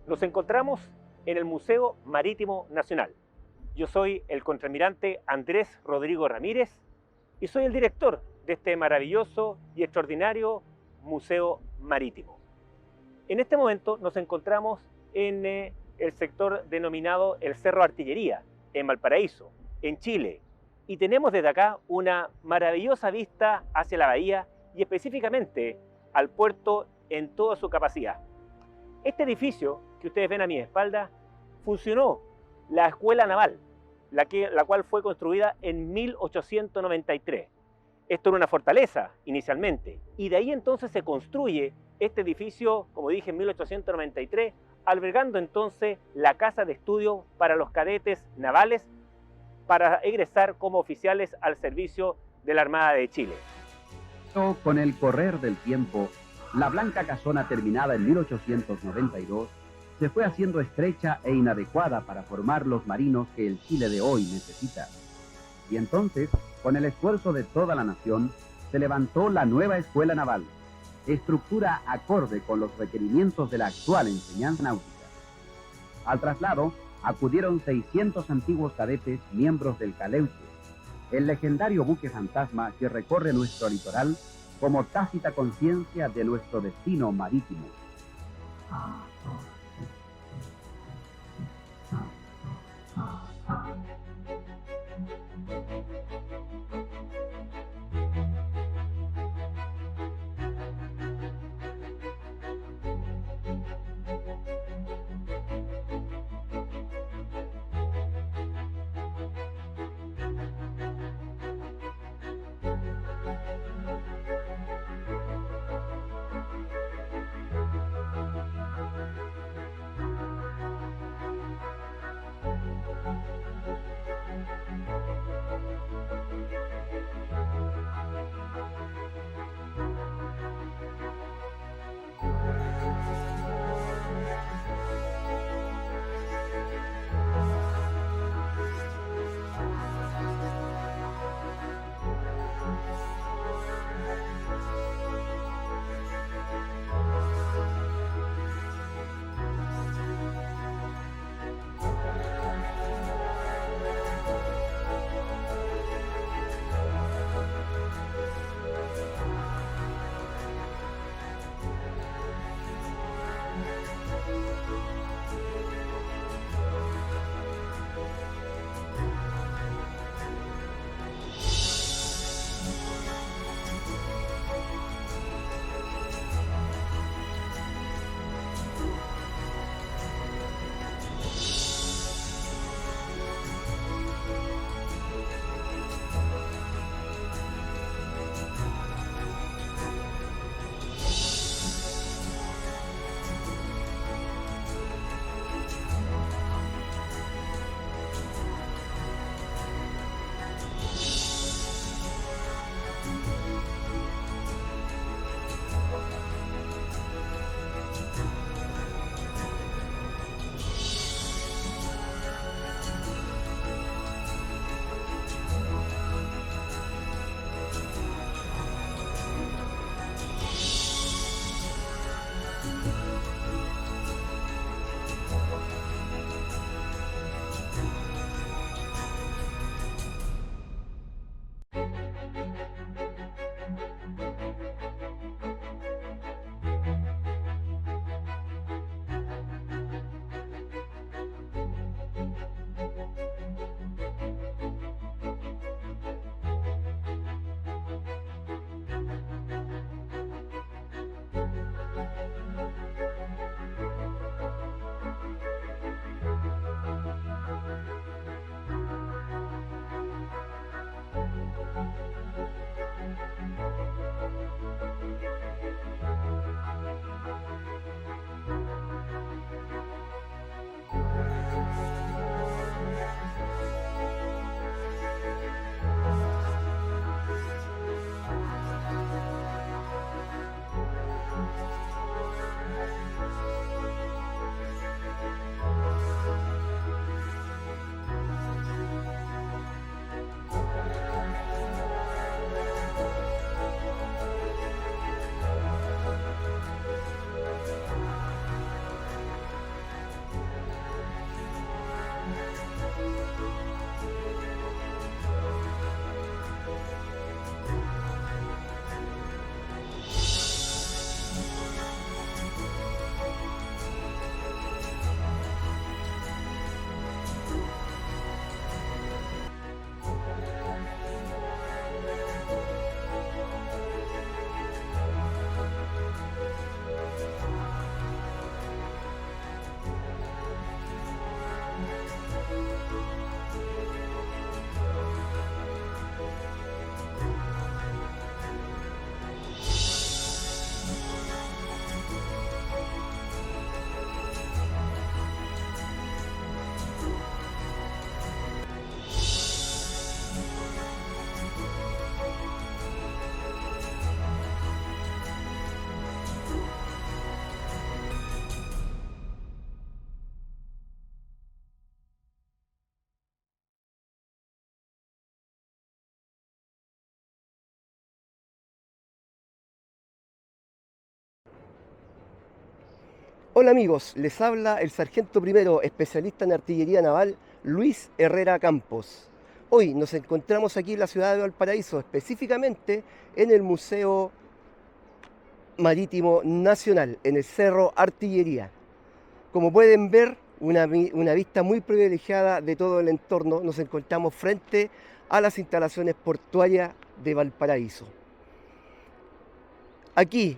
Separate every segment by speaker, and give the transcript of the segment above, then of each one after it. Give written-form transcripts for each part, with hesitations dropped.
Speaker 1: Nos encontramos en el Museo Marítimo Nacional. Yo soy el contraalmirante Andrés Rodrigo Ramírez y soy el director de este maravilloso y extraordinario Museo Marítimo. En este momento nos encontramos en el sector denominado el Cerro Artillería, en Valparaíso, en Chile. Y tenemos desde acá una maravillosa vista hacia la bahía y específicamente al puerto en toda su capacidad. Este edificio que ustedes ven a mi espalda funcionó la Escuela Naval, la cual fue construida en 1893. Esto era una fortaleza inicialmente, y de ahí entonces se construye este edificio, como dije, en 1893, albergando entonces la casa de estudio para los cadetes navales para egresar como oficiales al servicio de la Armada de Chile.
Speaker 2: Con el correr del tiempo, la blanca casona terminada en 1892 se fue haciendo estrecha e inadecuada para formar los marinos que el Chile de hoy necesita. Y entonces, con el esfuerzo de toda la nación, se levantó la nueva Escuela Naval, estructura acorde con los requerimientos de la actual enseñanza náutica. Al traslado, acudieron 600 antiguos cadetes miembros del Caleuche, el legendario buque fantasma que recorre nuestro litoral como tácita conciencia de nuestro destino marítimo.
Speaker 3: Hola amigos, les habla el sargento primero, especialista en artillería naval, Luis Herrera Campos. Hoy nos encontramos aquí en la ciudad de Valparaíso, específicamente en el Museo Marítimo Nacional, en el Cerro Artillería. Como pueden ver, una vista muy privilegiada de todo el entorno. Nos encontramos frente a las instalaciones portuarias de Valparaíso. Aquí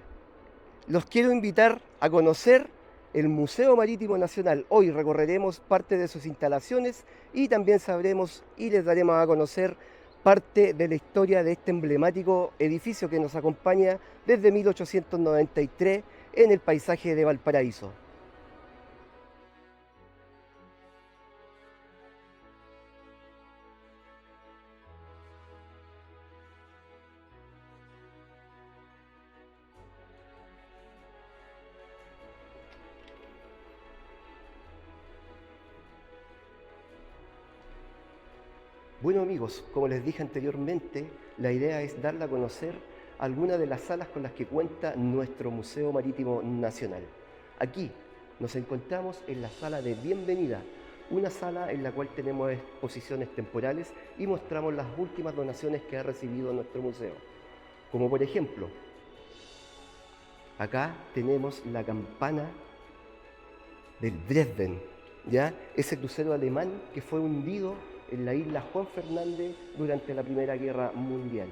Speaker 3: los quiero invitar a conocer el Museo Marítimo Nacional. Hoy recorreremos parte de sus instalaciones y también sabremos y les daremos a conocer parte de la historia de este emblemático edificio que nos acompaña desde 1893 en el paisaje de Valparaíso. Bueno amigos, como les dije anteriormente, la idea es darle a conocer algunas de las salas con las que cuenta nuestro Museo Marítimo Nacional. Aquí nos encontramos en la sala de bienvenida, una sala en la cual tenemos exposiciones temporales y mostramos las últimas donaciones que ha recibido nuestro museo. Como por ejemplo, acá tenemos la campana del Dresden, ¿ya? Ese crucero alemán que fue hundido en la isla Juan Fernández durante la Primera Guerra Mundial.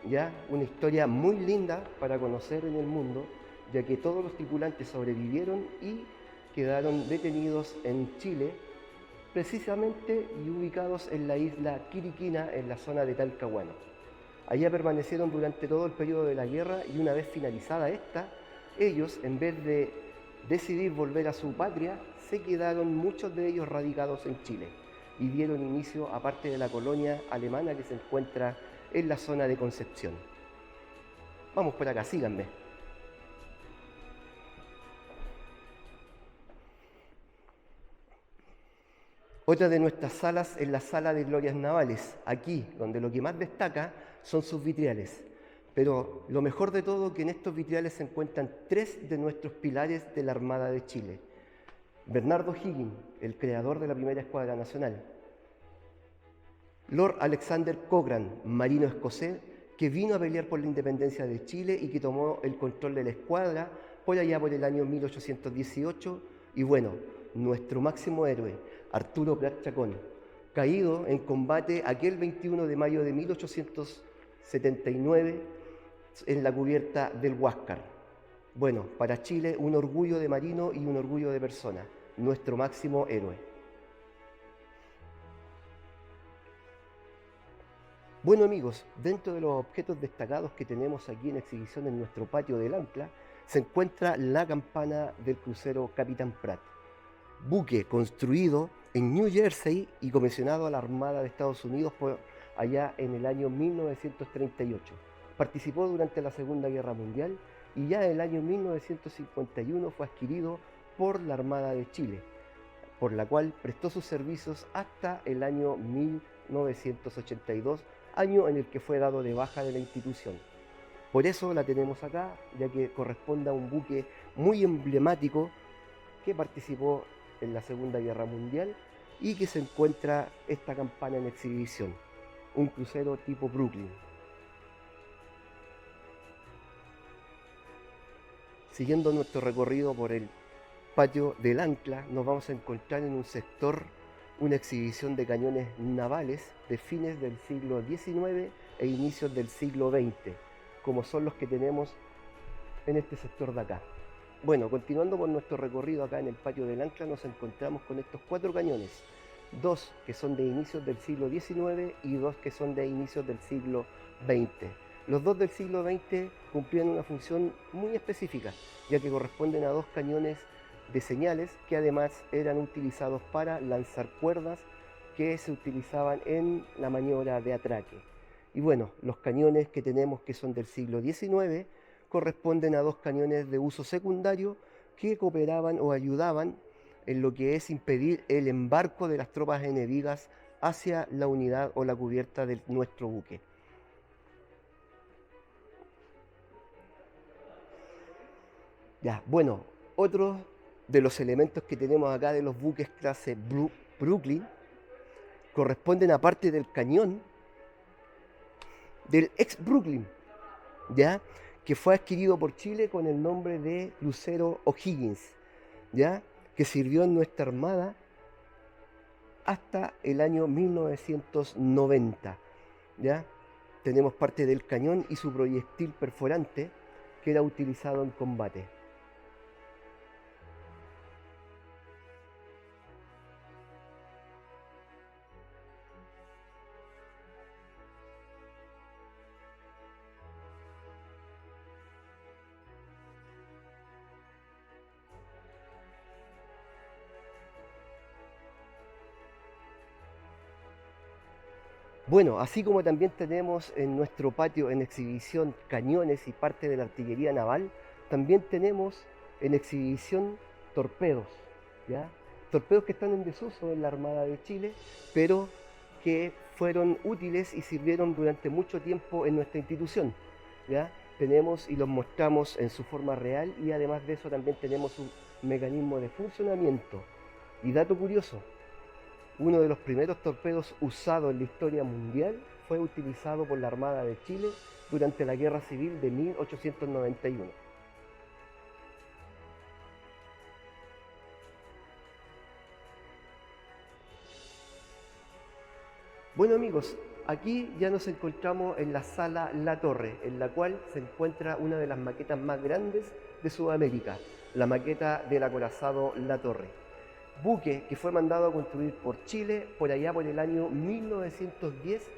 Speaker 3: ¿Ya? Una historia muy linda para conocer en el mundo, ya que todos los tripulantes sobrevivieron y quedaron detenidos en Chile, precisamente y ubicados en la isla Quiriquina, en la zona de Talcahuano. Allá permanecieron durante todo el periodo de la guerra y una vez finalizada esta, ellos, en vez de decidir volver a su patria, se quedaron muchos de ellos radicados en Chile y dieron inicio a parte de la colonia alemana que se encuentra en la zona de Concepción. Vamos por acá, síganme. Otra de nuestras salas es la sala de glorias navales, aquí donde lo que más destaca son sus vitriales. Pero lo mejor de todo es que en estos vitriales se encuentran tres de nuestros pilares de la Armada de Chile. Bernardo Higgins, el creador de la primera escuadra nacional. Lord Alexander Cochrane, marino escocés, que vino a pelear por la independencia de Chile y que tomó el control de la escuadra por allá por el año 1818. Y bueno, nuestro máximo héroe, Arturo Prat Chacón, caído en combate aquel 21 de mayo de 1879 en la cubierta del Huáscar. Bueno, para Chile un orgullo de marino y un orgullo de persona, nuestro máximo héroe. Bueno amigos, dentro de los objetos destacados que tenemos aquí en exhibición en nuestro patio del ancla, se encuentra la campana del crucero Capitán Pratt, buque construido en New Jersey y comisionado a la Armada de Estados Unidos por allá en el año 1938. Participó durante la Segunda Guerra Mundial y ya en el año 1951 fue adquirido por la Armada de Chile, por la cual prestó sus servicios hasta el año 1982, año en el que fue dado de baja de la institución. Por eso la tenemos acá, ya que corresponde a un buque muy emblemático que participó en la Segunda Guerra Mundial y que se encuentra esta campana en exhibición, un crucero tipo Brooklyn. Siguiendo nuestro recorrido por el patio del ancla, nos vamos a encontrar en un sector una exhibición de cañones navales de fines del siglo XIX e inicios del siglo XX, como son los que tenemos en este sector de acá. Bueno, continuando con nuestro recorrido acá en el patio del ancla, nos encontramos con estos 4 cañones, 2 que son de inicios del siglo XIX y 2 que son de inicios del siglo XX. Los 2 del siglo XX cumplían una función muy específica, ya que corresponden a 2 cañones de señales que además eran utilizados para lanzar cuerdas que se utilizaban en la maniobra de atraque. Y bueno, los cañones que tenemos que son del siglo XIX corresponden a 2 cañones de uso secundario que cooperaban o ayudaban en lo que es impedir el embarco de las tropas enemigas hacia la unidad o la cubierta de nuestro buque. Ya, bueno, otros de los elementos que tenemos acá de los buques clase Brooklyn corresponden a parte del cañón del ex Brooklyn, ¿ya? Que fue adquirido por Chile con el nombre de crucero O'Higgins, ¿ya? Que sirvió en nuestra armada hasta el año 1990, ¿ya? Tenemos parte del cañón y su proyectil perforante que era utilizado en combate. Bueno, así como también tenemos en nuestro patio en exhibición cañones y parte de la artillería naval, también tenemos en exhibición torpedos, ¿ya? Torpedos que están en desuso en la Armada de Chile, pero que fueron útiles y sirvieron durante mucho tiempo en nuestra institución, ¿ya? Tenemos y los mostramos en su forma real y además de eso también tenemos un mecanismo de funcionamiento. Y dato curioso, uno de los primeros torpedos usados en la historia mundial fue utilizado por la Armada de Chile durante la Guerra Civil de 1891. Bueno amigos, aquí ya nos encontramos en la sala La Torre, en la cual se encuentra una de las maquetas más grandes de Sudamérica, la maqueta del acorazado La Torre. Buque que fue mandado a construir por Chile por allá por el año 1910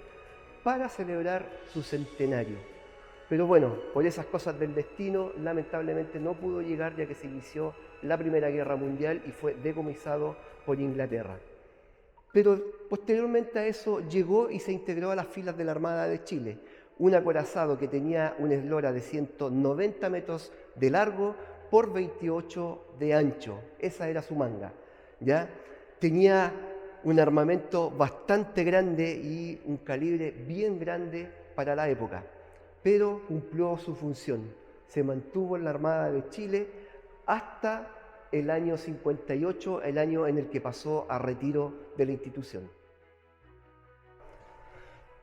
Speaker 3: para celebrar su centenario. Pero bueno, por esas cosas del destino, lamentablemente no pudo llegar ya que se inició la Primera Guerra Mundial y fue decomisado por Inglaterra. Pero posteriormente a eso llegó y se integró a las filas de la Armada de Chile, un acorazado que tenía una eslora de 190 metros de largo por 28 de ancho. Esa era su manga. ¿Ya? Tenía un armamento bastante grande y un calibre bien grande para la época, pero cumplió su función. Se mantuvo en la Armada de Chile hasta el año 58, el año en el que pasó a retiro de la institución.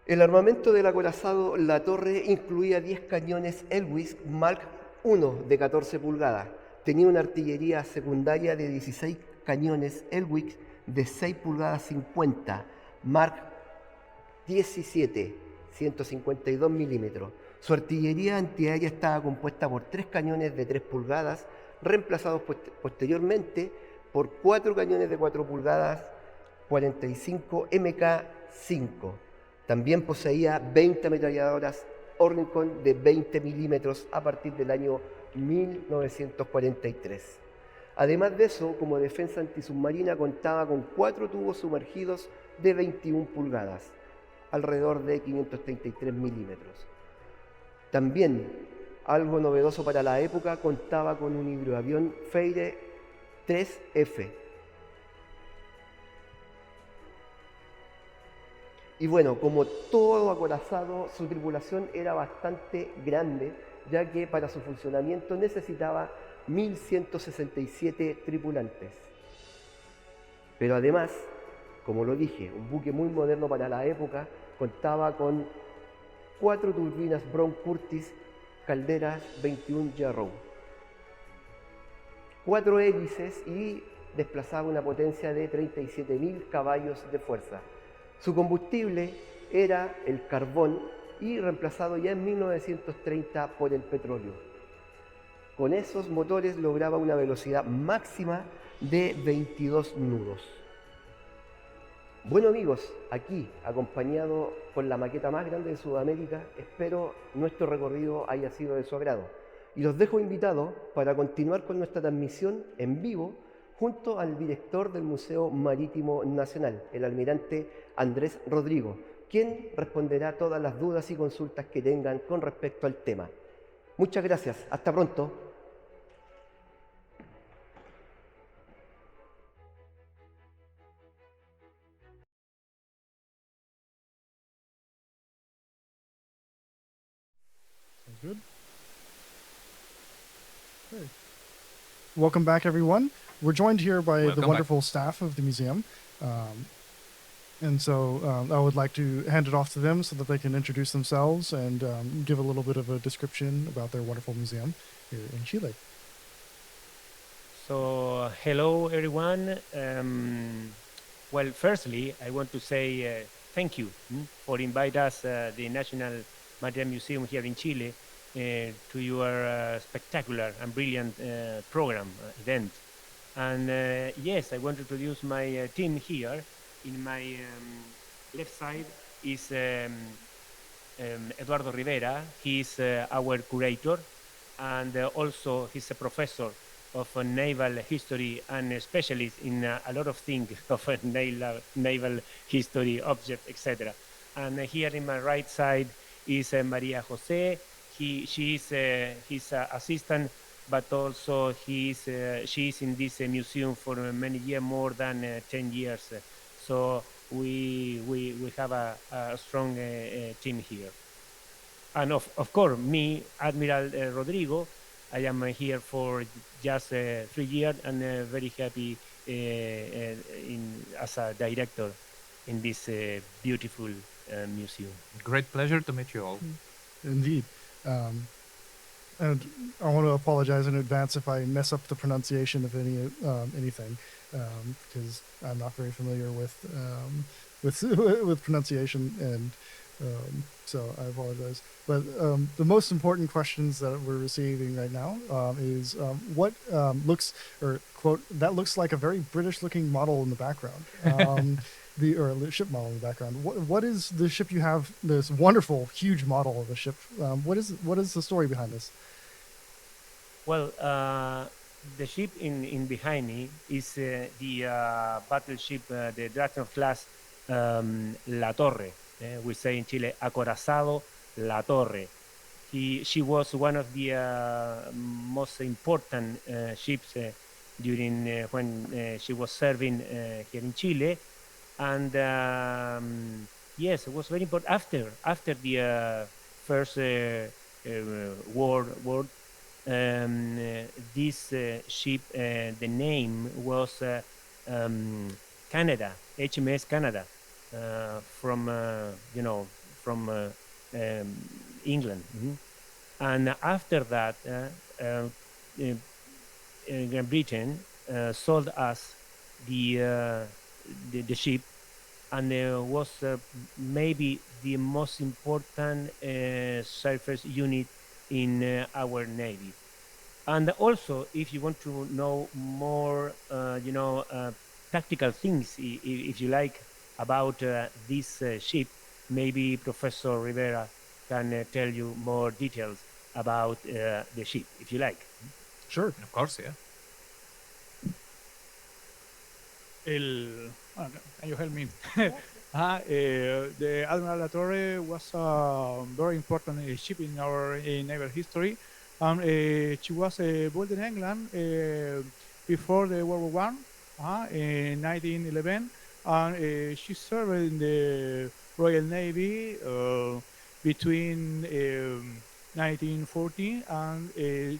Speaker 3: El armamento del acorazado La Torre incluía 10 cañones Elwis Mark I de 14 pulgadas. Tenía una artillería secundaria de 16 cañones Elwis de 6 pulgadas 50, Mark 17, 152 milímetros. Su artillería antiaérea estaba compuesta por 3 cañones de 3 pulgadas, reemplazados posteriormente por 4 cañones de 4 pulgadas 45 MK5. También poseía 20 ametralladoras Oerlikon de 20 milímetros a partir del año 1943. Además de eso, como defensa antisubmarina contaba con 4 tubos sumergidos de 21 pulgadas, alrededor de 533 milímetros. También, algo novedoso para la época, contaba con un hidroavión Faire 3F. Y bueno, como todo acorazado, su tripulación era bastante grande, ya que para su funcionamiento necesitaba 1.167 tripulantes. Pero además, como lo dije, un buque muy moderno para la época, contaba con 4 turbinas Brown Curtis, calderas 21 Yarrow, 4 hélices y desplazaba una potencia de 37.000 caballos de fuerza. Su combustible era el carbón y reemplazado ya en 1930 por el petróleo. Con esos motores lograba una velocidad máxima de 22 nudos. Bueno amigos, aquí acompañado con la maqueta más grande de Sudamérica, espero nuestro recorrido haya sido de su agrado. Y los dejo invitados para continuar con nuestra transmisión en vivo junto al director del Museo Marítimo Nacional, el almirante Andrés Rodrigo, quien responderá todas las dudas y consultas que tengan con respecto al tema. Muchas gracias, hasta pronto.
Speaker 4: Sounds good. Okay. welcome back, everyone. We're joined here by
Speaker 5: Welcome
Speaker 4: the
Speaker 5: back.
Speaker 4: wonderful staff of the museum. And so I would like to hand it off to them so that they can introduce themselves and give a little bit of a description about their wonderful museum here in Chile.
Speaker 1: So, hello everyone. Well, firstly, I want to say thank you for inviting us, the National Maritime Museum here in Chile, to your spectacular and brilliant program event. And yes, I want to introduce my team here. In my left side is Eduardo Rivera. He's our curator, and also he's a professor of naval history and a specialist in a lot of things of naval history, objects, etc. And here in my right side is Maria Jose. She's his assistant, but also she's in this museum for many years, more than 10 years. So we have a strong team here. And of course, me, Admiral Rodrigo, I am here for just 3 years and very happy as a director in this beautiful museum.
Speaker 5: Great pleasure to meet you all.
Speaker 4: Indeed. And I want to apologize in advance if I mess up the pronunciation of anything, because I'm not very familiar with pronunciation, and so I apologize. But the most important questions that we're receiving right now is what looks, or quote, that looks like a very British-looking model in the background. The ship model in the background. What is the ship you have? This wonderful, huge model of a ship. What is the story behind this?
Speaker 1: Well, the ship in behind me is the battleship, the Dreadnought class La Torre. We say in Chile, acorazado La Torre. She was one of the most important ships during when she was serving here in Chile. And yes, it was very important after the first World War. This ship, the name was Canada, HMS Canada, from England. And after that, Great Britain sold us the ship, and was maybe the most important surface unit in our Navy. And also, if you want to know more, tactical things, if you like, about this ship, maybe Professor Rivera can tell you more details about the ship, if you like.
Speaker 4: Sure.
Speaker 5: Of course, yeah.
Speaker 6: Can you help me? The Admiral La Torre was a very important ship in our naval history. She was built in England before the World War I in 1911, and she served in the Royal Navy between 1914 and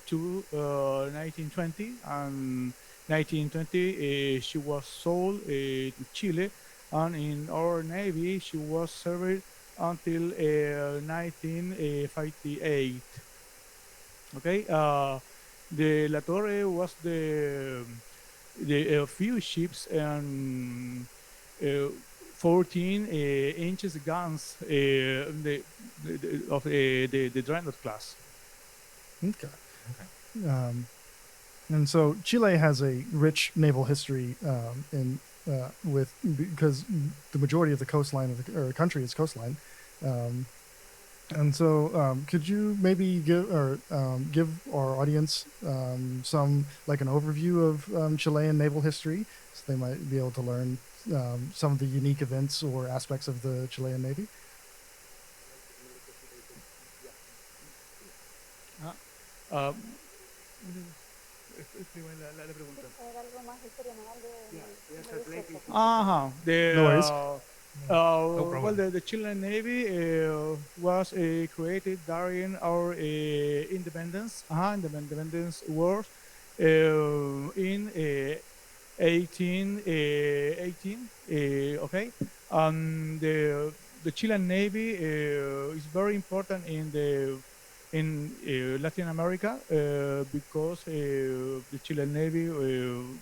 Speaker 6: to 1920. And 1920 she was sold to Chile, and in our Navy she was served until 1958. Okay, the La Torre was the few ships and 14 inches guns of the Dreadnought class.
Speaker 4: Okay. And so Chile has a rich naval history because the majority of the coastline of the country is coastline. And so could you maybe give our audience some, like, an overview of Chilean naval history, so they might be able to learn some of the unique events or aspects of the Chilean Navy?
Speaker 6: No
Speaker 4: worries.
Speaker 6: Well, the Chilean Navy was created during our independence, independence wars in 1818. Okay, the Chilean Navy is very important in Latin America because the Chilean Navy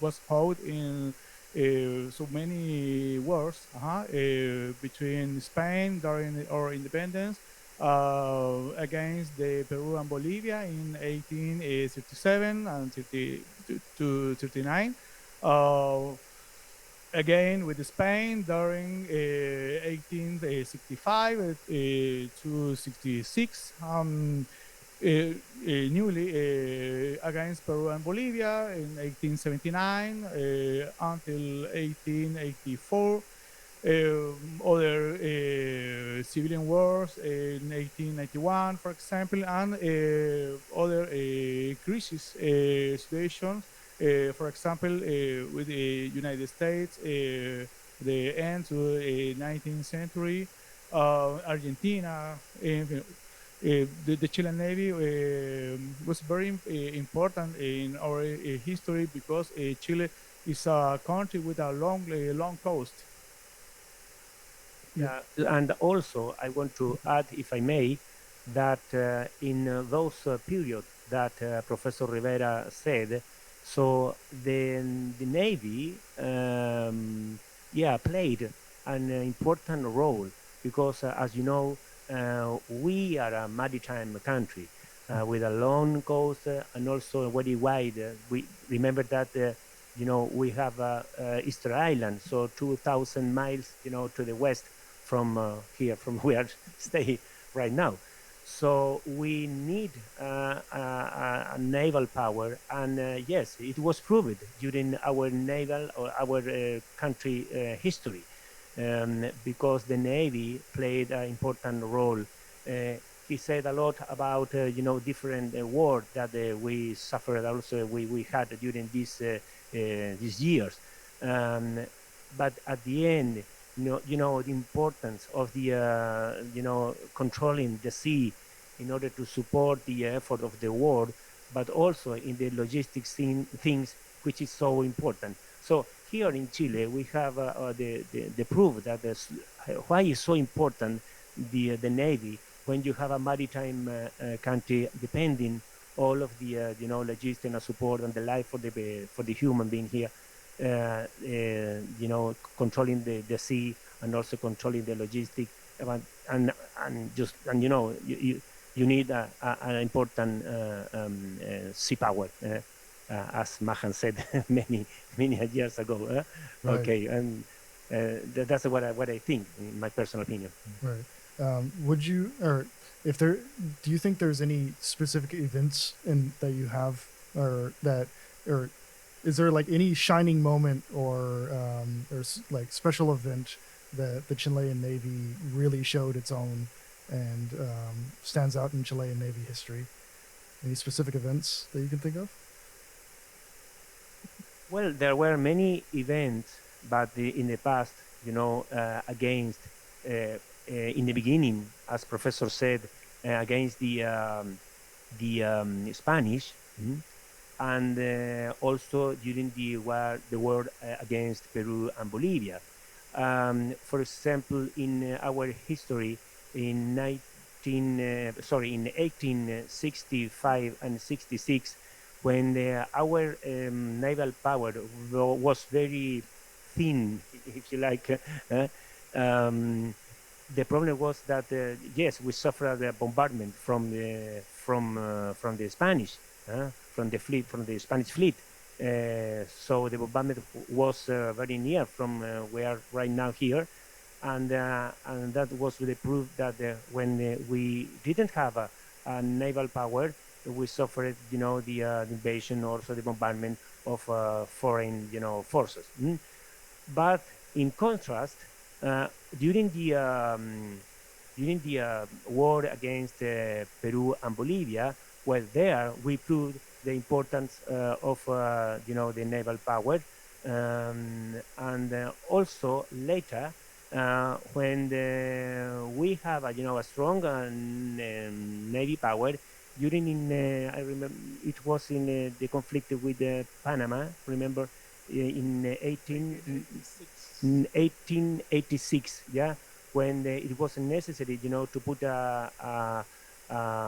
Speaker 6: was fought in so many wars between Spain during our independence against the Peru and Bolivia in 1837 and 30 to 39. Uh, Again with Spain during 1865 to 66. Newly against Peru and Bolivia in 1879 until 1884. Other civilian wars in 1891, for example, and other crisis situations. For example, with the United States, the end to the 19th century, Argentina, the Chilean Navy was very important in our history because Chile is a country with a long coast.
Speaker 1: Yeah, and also I want to add, if I may, that in those periods that Professor Rivera said, so the Navy, yeah, played an important role because, as you know, we are a maritime country with a long coast and also a very wide. We remember that. We have Easter Island, so 2,000 miles, to the west from here, from where I stay right now. So we need a naval power, and yes, it was proved during our naval or our country history, because the Navy played an important role. He said a lot about different wars that we suffered, also we had during these years. Um, but at the end, the importance of the controlling the sea in order to support the effort of the war, but also in the logistics things, which is so important. So here in Chile, we have the proof that why is so important the Navy when you have a maritime country depending all of the logistics and support and the life for the human being here, controlling the sea and also controlling the logistics, you need an important sea power, as Mahan said many years ago.
Speaker 4: Right.
Speaker 1: Okay, and that's what I think, in my personal opinion.
Speaker 4: Right. Would you, or if there, do you think there's any specific events that you have, or is there like any shining moment or like special event that the Chilean Navy really showed its own and stands out in Chilean Navy history? Any specific events that you can think of?
Speaker 1: Well, there were many events, but in the past, against, in the beginning, as Professor said, against the Spanish, and also during the war against Peru and Bolivia. For example, in our history, in 1865 and 66, when our naval power was very thin, if you like. The problem was that yes, we suffered a bombardment from the Spanish, from the Spanish fleet. So the bombardment was very near from where right now here, and that was the proof that when we didn't have a naval power, we suffered, the invasion, also the bombardment of foreign, forces. But in contrast, during the war against Peru and Bolivia, well, there we proved the importance of the naval power, and also later when we have a strong navy power, during I remember it was in the conflict with Panama. Remember in 1886, yeah, when it was necessary, to put a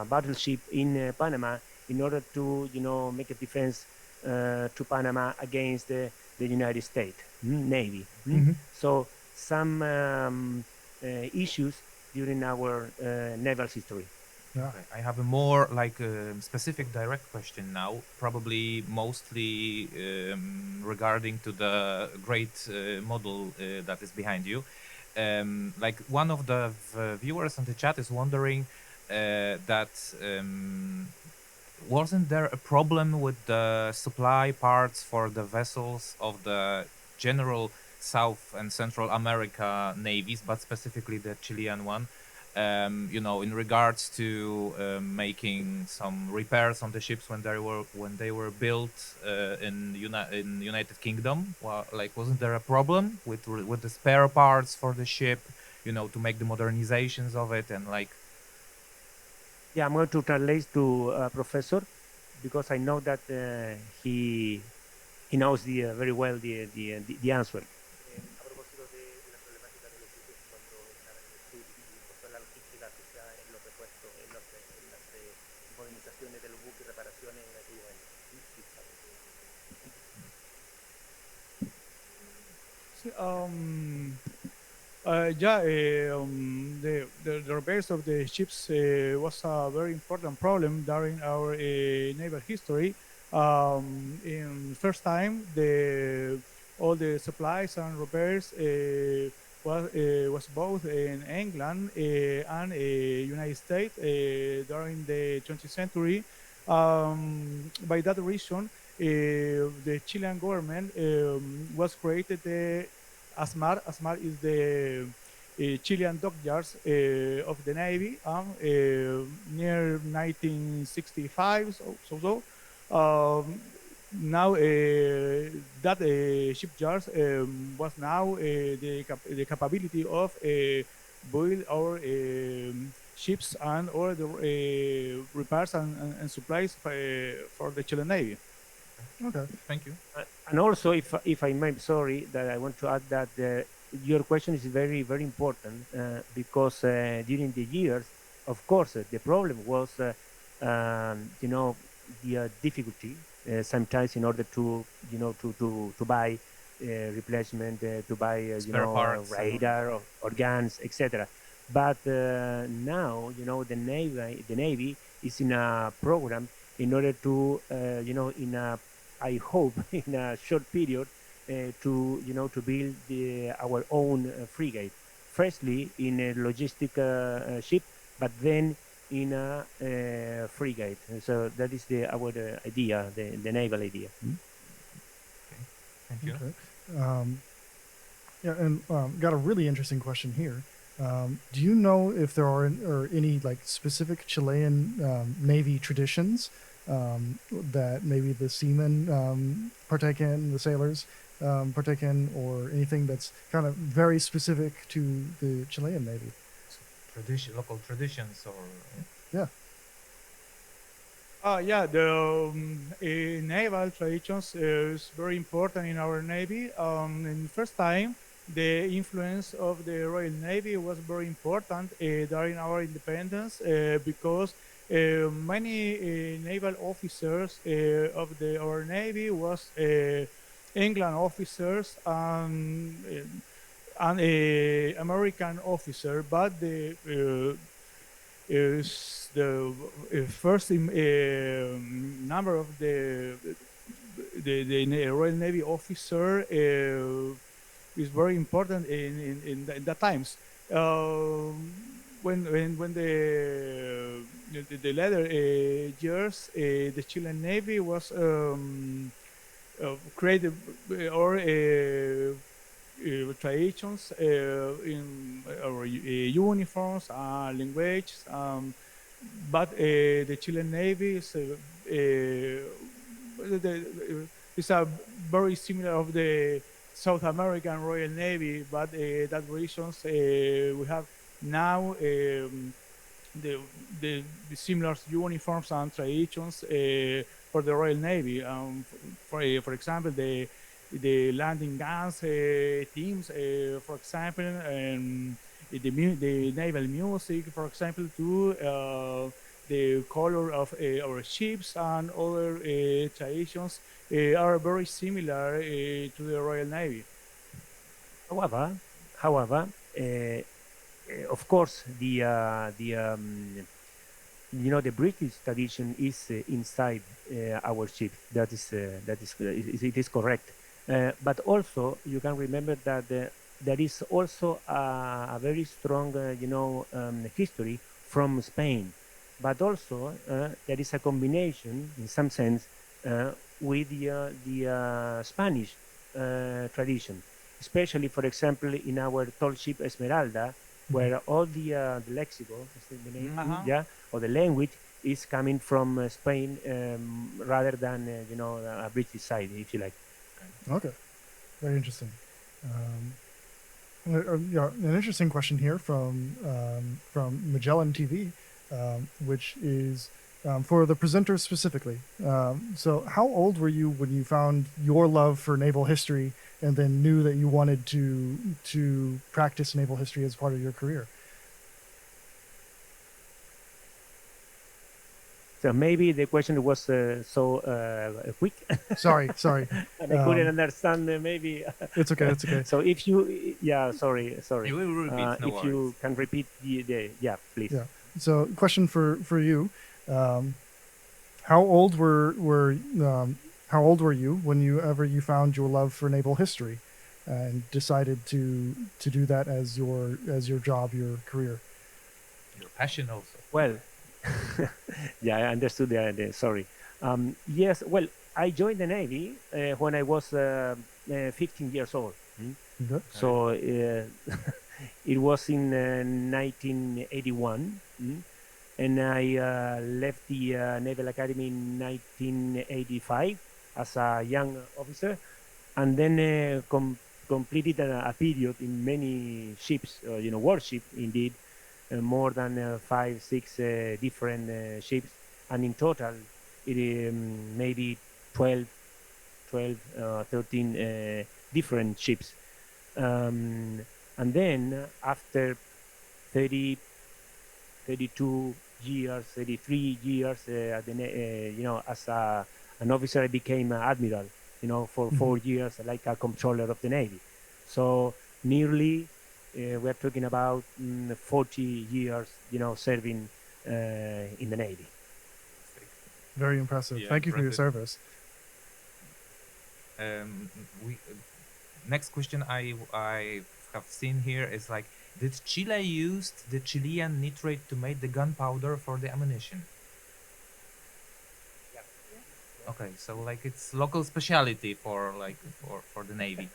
Speaker 1: battleship in Panama in order to, make a defense to Panama against the United States Navy. So some issues during our naval history.
Speaker 4: Yeah.
Speaker 5: Okay, I have a more like specific direct question now, probably mostly regarding to the great model that is behind you. Like one of the viewers on the chat is wondering that wasn't there a problem with the supply parts for the vessels of the general South and Central America navies, but specifically the Chilean one? In regards to making some repairs on the ships when they were built in United Kingdom. Well, like, wasn't there a problem with the spare parts for the ship? To make the modernizations of it and like.
Speaker 1: Yeah, I'm going to translate to Professor because I know that he knows very well the answer.
Speaker 6: The repairs of the ships was a very important problem during our naval history. In first time, all the supplies and repairs was both in England and United States during the 20th century. By that reason, the Chilean government was created the ASMAR. ASMAR is the Chilean dockyards of the Navy near 1965. Now that shipyards was now the capability of build our ships and all the repairs and supplies for the Chilean Navy.
Speaker 4: Okay.
Speaker 5: Thank you.
Speaker 1: And also, if I may, sorry, that I want to add that your question is very, very important because during the years, of course, the problem was, the difficulty sometimes in order to, to buy replacement, to buy,
Speaker 5: Spare parts,
Speaker 1: radar or guns, etc. But now, the Navy is in a program in order to, in a I hope in a short period to to build our own frigate. Firstly, in a logistic ship, but then in a frigate. So that is our idea, the naval idea.
Speaker 5: Thank you.
Speaker 4: Okay. Yeah, and got a really interesting question here. Do you know if there are any like specific Chilean Navy traditions that maybe the seamen partake in, the sailors partake in, or anything that's kind of very specific to the Chilean Navy?
Speaker 5: Local traditions, or
Speaker 4: Yeah.
Speaker 6: Yeah, the naval traditions is very important in our Navy. In the first time, the influence of the Royal Navy was very important during our independence because many naval officers of our Navy was England officers and American officer, but is the first number of the Royal Navy officer is very important in that times. When the later years, the Chilean Navy was created or traditions in our uniforms, language, but the Chilean Navy is a very similar of the South American Royal Navy, but that reasons we have now the, the similar uniforms and traditions for the Royal Navy. For example, the landing guns teams, for example, and the naval music, for example, too. The color of our ships and other traditions are very similar to the Royal Navy.
Speaker 1: However, of course, the British tradition is inside our ship. That is it is correct. But also, you can remember that there is also a very strong, history from Spain. But also, there is a combination, in some sense, with the Spanish tradition, especially, for example, in our tall ship Esmeralda, where all the lexicon, is the name, yeah, or the language is coming from Spain rather than a British side, if you like.
Speaker 4: Okay, very interesting. Yeah, an interesting question here from Magellan TV, which is for the presenters specifically. So, how old were you when you found your love for naval history, and then knew that you wanted to practice naval history as part of your career?
Speaker 1: So maybe the question was so quick.
Speaker 4: Sorry.
Speaker 1: And I couldn't understand. Maybe
Speaker 4: it's okay. It's okay.
Speaker 1: So if you, yeah, sorry.
Speaker 5: We will repeat. No
Speaker 1: if you can repeat yeah, please.
Speaker 4: Yeah. So, question for you: how old were you when you found your love for naval history, and decided to do that as your job, your career?
Speaker 5: Your passion also.
Speaker 1: Well, yeah, I understood sorry. Yes, well, I joined the Navy when I was 15 years old.
Speaker 4: Okay.
Speaker 1: So it was in 1981, and I left the Naval Academy in 1985 as a young officer, and then completed a period in many ships, warship indeed, more than 5, 6 different ships, and in total, it maybe 12, 13 different ships. And then after 30, 32 years, 33 years, as an officer, I became an admiral, for 4 years, like a controller of the Navy. So nearly, we're talking about 40 years, serving in the Navy.
Speaker 4: Very impressive.
Speaker 5: Yeah,
Speaker 4: Thank you for your
Speaker 5: impressive.
Speaker 4: service.
Speaker 5: Next question I have seen here is like, did Chile use the Chilean nitrate to make the gunpowder for the ammunition?
Speaker 1: Yeah.
Speaker 5: Okay, so like it's local specialty for the Navy.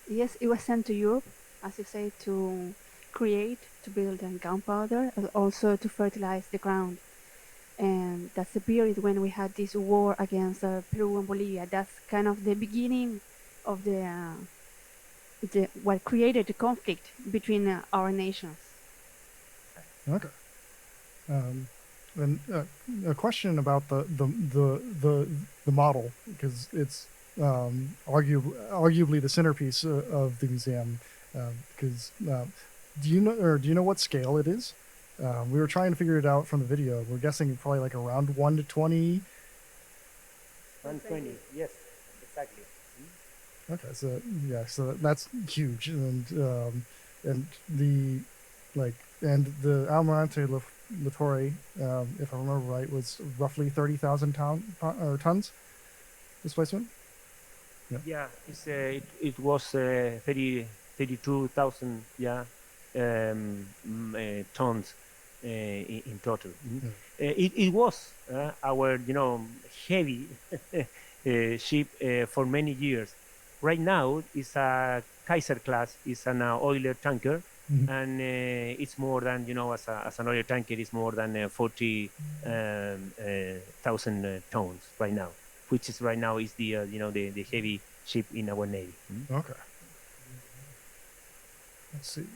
Speaker 7: Yes, it was sent to Europe, as you say, to build a gunpowder, and also to fertilize the ground. And that's the period when we had this war against Peru and Bolivia. That's kind of the beginning of what created the conflict between our nations.
Speaker 4: Okay. And a question about the model, because it's arguably the centerpiece of the museum. Because do you know what scale it is? We were trying to figure it out from the video. We're guessing probably like around 1 to 20.
Speaker 1: 120, yes, exactly.
Speaker 4: Okay, so yeah, so that's huge, and the Almirante Latorre, if I remember right, was roughly 30,000 tons displacement.
Speaker 1: Yeah, it was 32,000 tons in total. It was our heavy ship for many years. Right now it's a Kaiser class, it's an oiler tanker, and it's more than as an oil tanker, it's more than 40,000 tons right now, which is right now is the the heavy ship in our Navy.
Speaker 4: Okay. Let's see.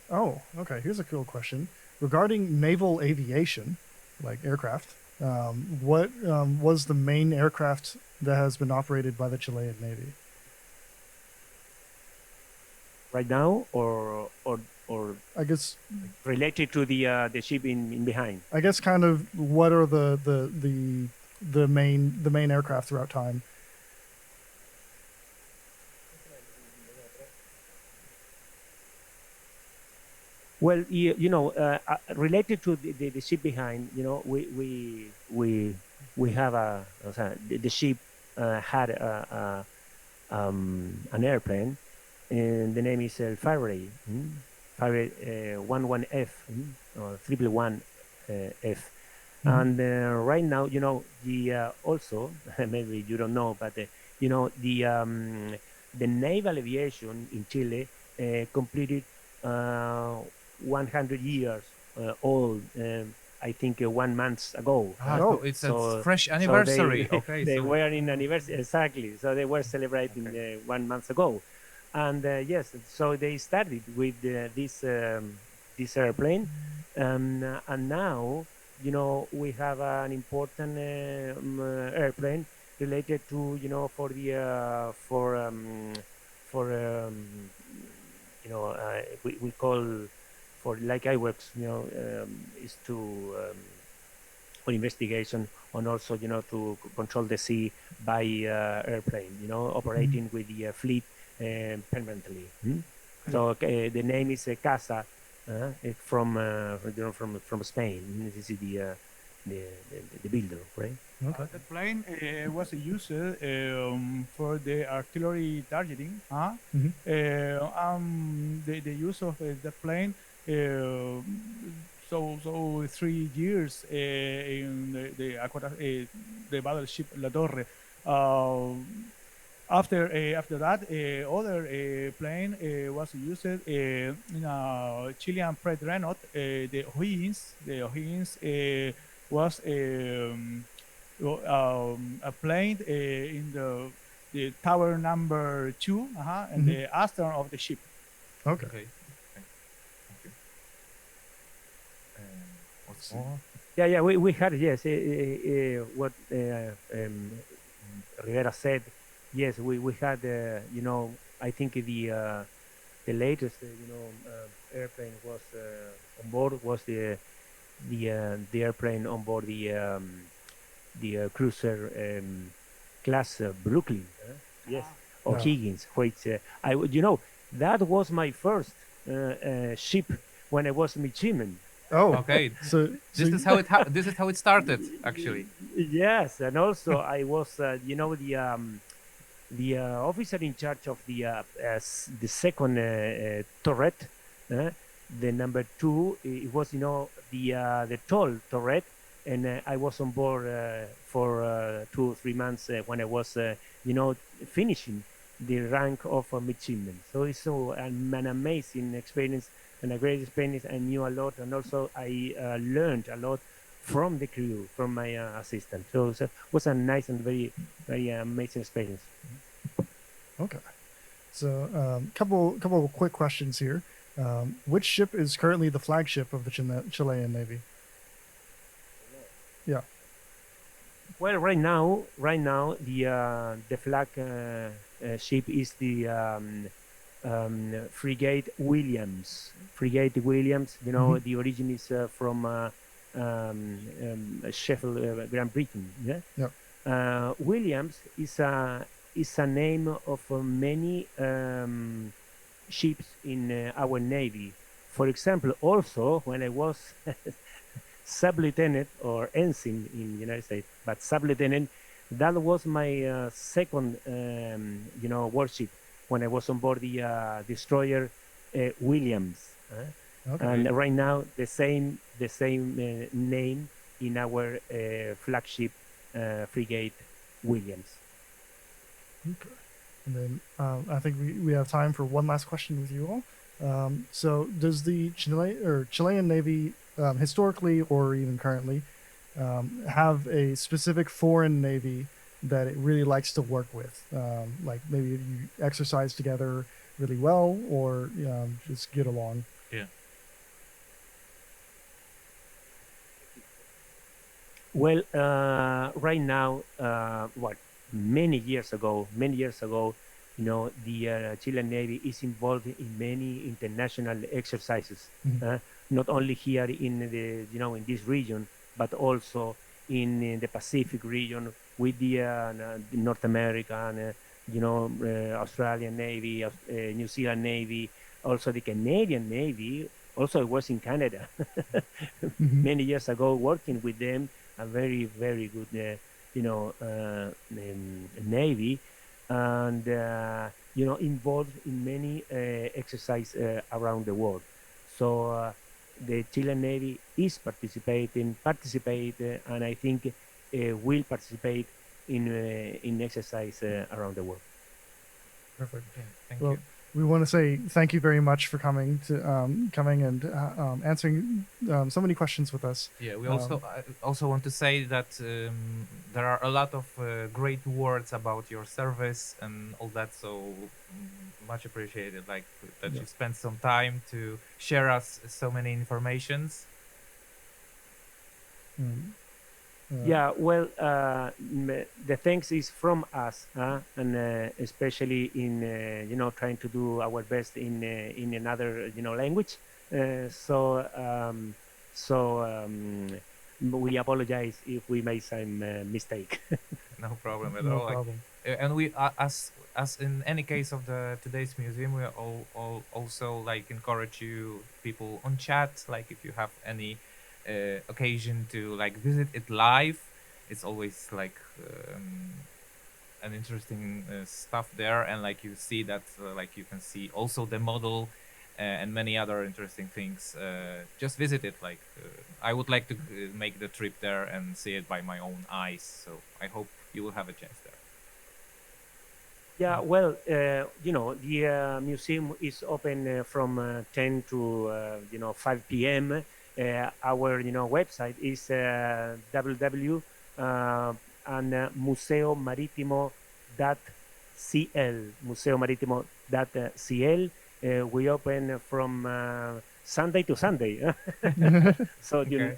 Speaker 4: Oh, okay. Here's a cool question regarding naval aviation, like aircraft. What was the main aircraft that has been operated by the Chilean Navy?
Speaker 1: Right now, or
Speaker 4: I guess
Speaker 1: related to the ship in behind.
Speaker 4: kind of what are the main aircraft throughout time?
Speaker 1: Well, related to the ship behind, we have the ship had an airplane, and the name is Faraday, Faraday 11F, or 111F. And right now, the also maybe you don't know, but the naval aviation in Chile completed 100 years old. I think 1 month ago.
Speaker 5: So it's a fresh anniversary. Okay,
Speaker 1: they
Speaker 5: so
Speaker 1: were in anniversary exactly. So they were celebrating 1 month ago, and yes, so they started with this airplane, and now we have an important airplane related to for the for we call for like iWorks, is to for investigation, and also to control the sea by airplane, operating with the fleet permanently. So the name is Casa, it's from Spain. This is the builder, right?
Speaker 4: Okay.
Speaker 6: The plane was used for the artillery targeting. The use of the plane. So 3 years in the battleship La Torre. After that, other plane was used in Chilean pre-dreadnought. The O'Higgins. The O'Higgins was a plane in the tower number 2, and the astern of the ship.
Speaker 4: Okay.
Speaker 5: okay. Thank you. What's more?
Speaker 1: Yeah, we had, yes, what Rivera said. Yes, we had, I think the latest, airplane was on board was the airplane on board the cruiser class Brooklyn. Yes, O'Higgins, which that was my first ship when I was midshipman.
Speaker 4: Oh,
Speaker 5: Okay,
Speaker 4: so
Speaker 5: this is how it started actually.
Speaker 1: Yes, and also I was, the officer in charge of the second turret, the number 2. It was the tall turret, and I was on board for 2 or 3 months when I was finishing the rank of a midshipman. So it's so an amazing experience and a great experience. I knew a lot, and also I learned a lot from the crew, from my assistant. So it was a nice and very, very amazing experience.
Speaker 4: okay. So couple of quick questions here. Which ship is currently the flagship of the Chilean Navy? Yeah.
Speaker 1: Well, right now, the flag ship is the frigate Williams. Frigate Williams. The origin is from Sheffield, Great Britain. Yeah.
Speaker 4: Yep.
Speaker 1: Williams is a name of many ships in our navy. For example, also when I was sub-lieutenant or ensign in the United States, but sub-lieutenant, that was my second, warship when I was on board the destroyer Williams.
Speaker 4: Okay.
Speaker 1: And right now the same name in our flagship frigate Williams.
Speaker 4: Okay. And then I think we have time for one last question with you all. So does the Chilean Navy historically or even currently have a specific foreign navy that it really likes to work with? Like maybe you exercise together really well, or just get along?
Speaker 5: Yeah.
Speaker 1: Well, right now, many years ago, the Chilean Navy is involved in many international exercises,
Speaker 4: Mhm.
Speaker 1: not only here in in this region, but also in the Pacific region with the North American, Australian Navy, New Zealand Navy, also the Canadian Navy. Also, I was in Canada
Speaker 4: Mhm.
Speaker 1: many years ago working with them, a very very good navy, and involved in many exercise around the world. So the Chilean Navy is participate, and I think will participate in exercise around the world.
Speaker 4: Perfect.
Speaker 5: Okay, thank
Speaker 4: Well,
Speaker 5: you.
Speaker 4: we want to say thank you very much for coming and answering so many questions with us.
Speaker 5: Yeah, we
Speaker 4: Um,
Speaker 5: I also want to say that there are a lot of great words about your service and all that, so much appreciated. Like that
Speaker 4: Yeah.
Speaker 5: you spent some time to share us so many informations.
Speaker 4: um,
Speaker 1: Yeah, well, the thanks is from us, and especially in trying to do our best in another language. So we apologize if we made some mistake.
Speaker 5: No problem at
Speaker 4: no
Speaker 5: all. Like,
Speaker 4: problem.
Speaker 5: and we as in any case of the today's museum, we all also like encourage you people on chat. Like if you have any occasion to like visit it live, it's always like an interesting stuff there, and like you see that like you can see also the model and many other interesting things. Just visit it. Like I would like to make the trip there and see it by my own eyes. So I hope you will have a chance there.
Speaker 1: Yeah, well, the museum is open from 10 to 5 p.m. Our website is www and museomaritimo.cl, museomaritimo.cl. We open from Sunday to Sunday, so during
Speaker 5: Okay.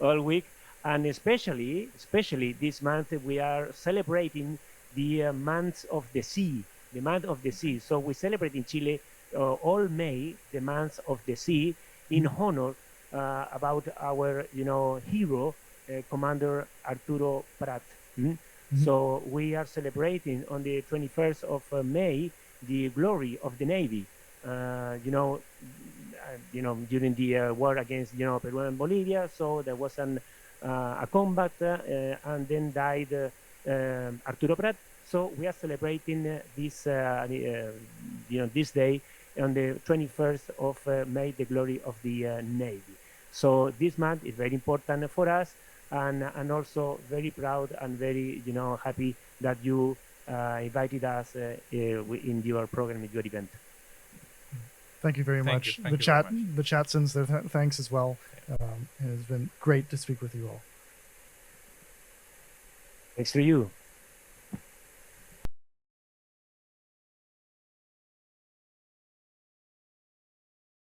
Speaker 1: all week, and especially this month we are celebrating the month of the sea, the month of the sea. So we celebrate in Chile all May the month of the sea in honor about our hero, Commander Arturo Prat. Mm? So we are celebrating on the 21st of May the glory of the Navy. During the war against Peru and Bolivia, so there was a combat, and then died Arturo Prat. So we are celebrating this day on the 21st of May, the glory of the Navy. So this month is very important for us, and also very proud and very happy that you invited us in your program, in your event.
Speaker 4: Thank you very
Speaker 5: Thank you.
Speaker 4: much.
Speaker 5: Thank you very much.
Speaker 4: The chat sends their thanks as well. It has been great to speak with you all.
Speaker 1: Thanks to you.